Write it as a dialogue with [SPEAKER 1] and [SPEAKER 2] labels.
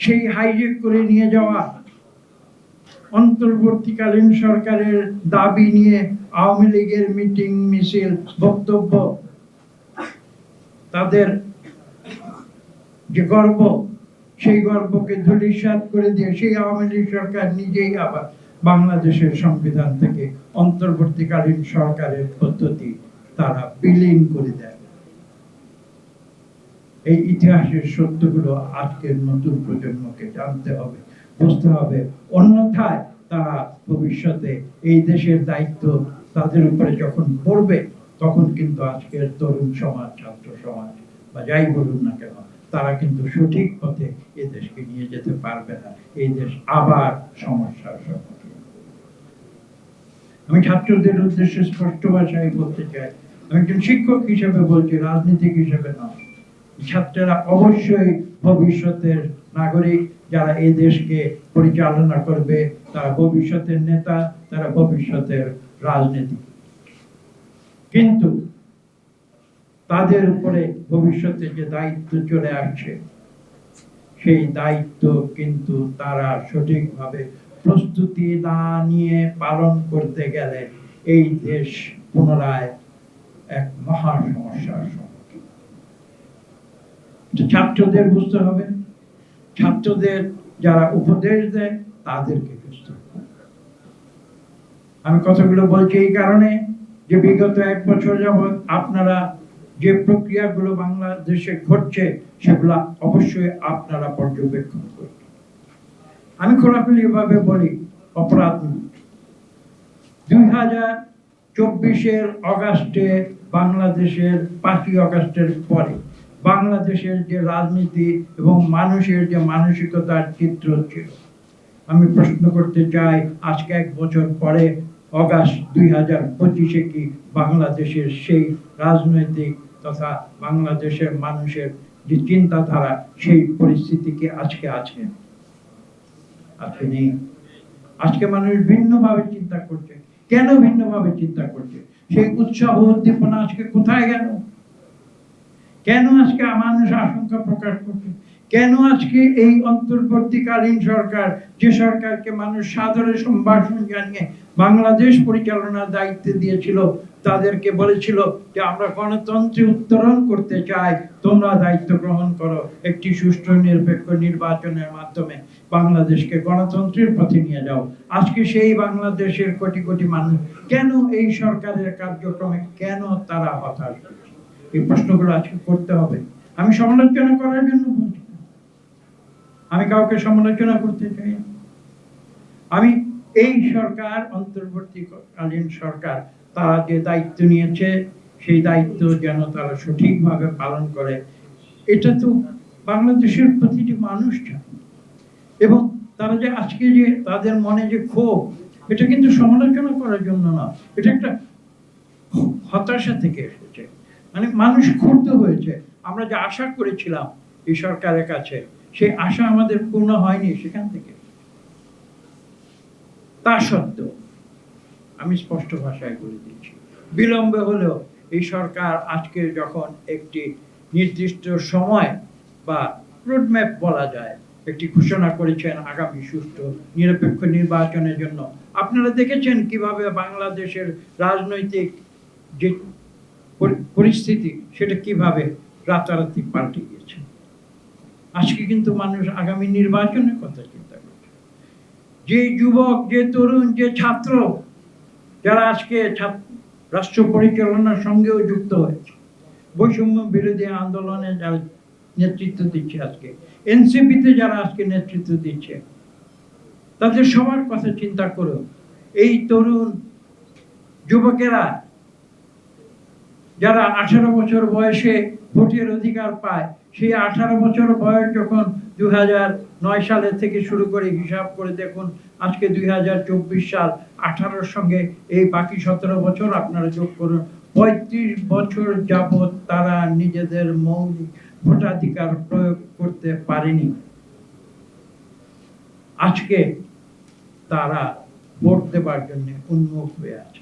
[SPEAKER 1] সেই হাইজেক করে নিয়ে যাওয়া অন্তর্বর্তীকালীন সরকারের দাবি নিয়ে আওয়ামী লীগের মিটিং মিছিল বক্তব্য, তাদের যে গর্ব, সেই গর্বকে ধূলিসাৎ করে দিয়ে সেই আওয়ামী লীগ সরকার নিজেই আবার বাংলাদেশের সংবিধান থেকে অন্তর্বর্তীকালীন সরকারের পদ্ধতি তারা বিলীন করে দেয়। এই ইতিহাসের সত্যগুলো আজকের নতুন প্রজন্মকে জানতে হবে, বুঝতে হবে, অন্যথায় তারা ভবিষ্যতে এই দেশের দায়িত্ব তাদের উপরে যখন পড়বে, তখন কিন্তু আজকের তরুণ সমাজ, ছাত্র সমাজ বা যাই বলুন না কেন, তারা কিন্তু সঠিক পথে এই দেশকে নিয়ে যেতে পারবে না। এই দেশ আবার সমস্যার সম্মুখীন। আমি ছাত্রদের উদ্দেশ্যে স্পষ্ট ভাষায় বলতে চাই, আমি একজন শিক্ষক হিসেবে বলছি, রাজনীতিক হিসেবে নয়। ছাত্ররা অবশ্যই ভবিষ্যতের নাগরিক, যারা এই দেশকে পরিচালনা করবে, তারা ভবিষ্যতের নেতা, তারা ভবিষ্যতের রাজনীতি। কিন্তু তাদের উপরে ভবিষ্যতে যে দায়িত্ব চলে আসছে, সেই দায়িত্ব কিন্তু তারা সঠিকভাবে প্রস্তুতি না নিয়ে পালন করতে গেলে এই দেশ পুনরায় এক মহা সমস্যার সম্মুখীন। ছাত্রদের বুঝতে হবে, ছাত্রদের যারা উপদেশ দেয় তাদেরকে বুঝতে হবে। আমি কথাগুলো বলছি এই কারণে যে বিগত 1 বছর যাবৎ আপনারা যে প্রক্রিয়াগুলো বাংলাদেশে ঘটছে, সেগুলো অবশ্যই আপনারা পর্যবেক্ষণ করবেন। আমি খোলাখুলি ভাবে বলি, অপরাধ 2024-এর অগাস্টে বাংলাদেশের 5ই আগস্টের পরে বাংলাদেশের যে রাজনীতি এবং মানুষের যে মানসিকতার চিত্র ছিল, আমি প্রশ্ন করতে চাই, আজকে 1 বছর পরে অগাস্ট 2025-এ কি বাংলাদেশের সেই রাজনৈতিক তথা বাংলাদেশের মানুষের যে চিন্তাধারা, সেই পরিস্থিতি কি আজকে আছে? আজকে নেই। আজকে মানুষ ভিন্নভাবে চিন্তা করছে। কেন ভিন্নভাবে চিন্তা করছে? সেই উৎসাহ উদ্দীপনা আজকে কোথায় গেল? কেন আজকে মানুষ আশঙ্কা প্রকাশ করছে? কেন আজকে এই অন্তর্বর্তীকালীন সরকার, যে সরকারকে মানুষ সাদরে সম্ভাষণ জানিয়ে বাংলাদেশ পরিচালনার দায়িত্ব দিয়েছিল, তাদেরকে বলেছিল যে আমরা গণতন্ত্রে উত্তরণ করতে চাই, তোমরা দায়িত্ব গ্রহণ করো, একটি সুষ্ঠু নিরপেক্ষ নির্বাচনের মাধ্যমে বাংলাদেশকে গণতন্ত্রের পথে নিয়ে যাও। আজকে সেই বাংলাদেশের কোটি কোটি মানুষ কেন এই সরকারের কার্যক্রমে কেন তারা হতাশ? এই প্রশ্নগুলো আজকে করতে হবে। আমি সমালোচনা করার জন্য বলছি, আমি কাউকে সমালোচনা করতে চাই না। আমি এই সরকার, অন্তর্বর্তীকালীন সরকার, তারা যে দায়িত্ব নিয়েছে, সেই দায়িত্ব যেন তারা সঠিকভাবে পালন করে, এটা তো বাংলাদেশের প্রতিটি মানুষ চায়। এবং তারা যে আজকে যে তাদের মনে যে ক্ষোভ, এটা কিন্তু সমালোচনা করার জন্য না, এটা একটা হতাশা থেকে এসেছে। মানে মানুষ ক্ষুব্ধ হয়েছে। আমরা যে আশা করেছিলাম এই সরকারের কাছে, সেই আশা আমাদের পূর্ণ হয়নি সেখান থেকে। তা সত্ত্বেও আমি স্পষ্ট ভাষায় বলে দিচ্ছি, বিলম্বে হলেও এই সরকার আজকে যখন একটি নির্দিষ্ট সময় বা রোডম্যাপ বলা যায়, একটি ঘোষণা করেছেন আগামী সুষ্ঠু নিরপেক্ষ নির্বাচনের জন্য। আপনারা দেখেছেন কিভাবে বাংলাদেশের রাজনৈতিক যে পরিস্থিতি, সেটা কিভাবে রাতারাতি পাল্টে গিয়েছে। আজকে কিন্তু মানুষ আগামী নির্বাচনের কথা চিন্তা করছে। যে যুবক, যে তরুণ, যে ছাত্র, যারা আজকে রাষ্ট্র পরিচালনার সঙ্গেও যুক্ত হয়েছে, বৈষম্য বিরোধী আন্দোলনে যারা নেতৃত্ব দিচ্ছে, আজকে এনসিপিতে যারা আজকে নেতৃত্ব দিচ্ছে, তাদের সবার কথা চিন্তা করো। এই তরুণ যুবকেরা যারা 18 বছর বয়সে ভোটের অধিকার পায়, সেই 18 বছর বয়স যখন 2009 সালের থেকে শুরু করে হিসাব করে দেখুন, আজকে 2024 সাল, 18-র সঙ্গে এই বাকি 17 বছর আপনারা যোগ করুন, 35 বছর যাবৎ তারা নিজেদের মৌলিক ভোটাধিকার প্রয়োগ করতে পারেনি। আজকে তারা ভোট দেবার জন্য উন্মুখ হয়ে আছে।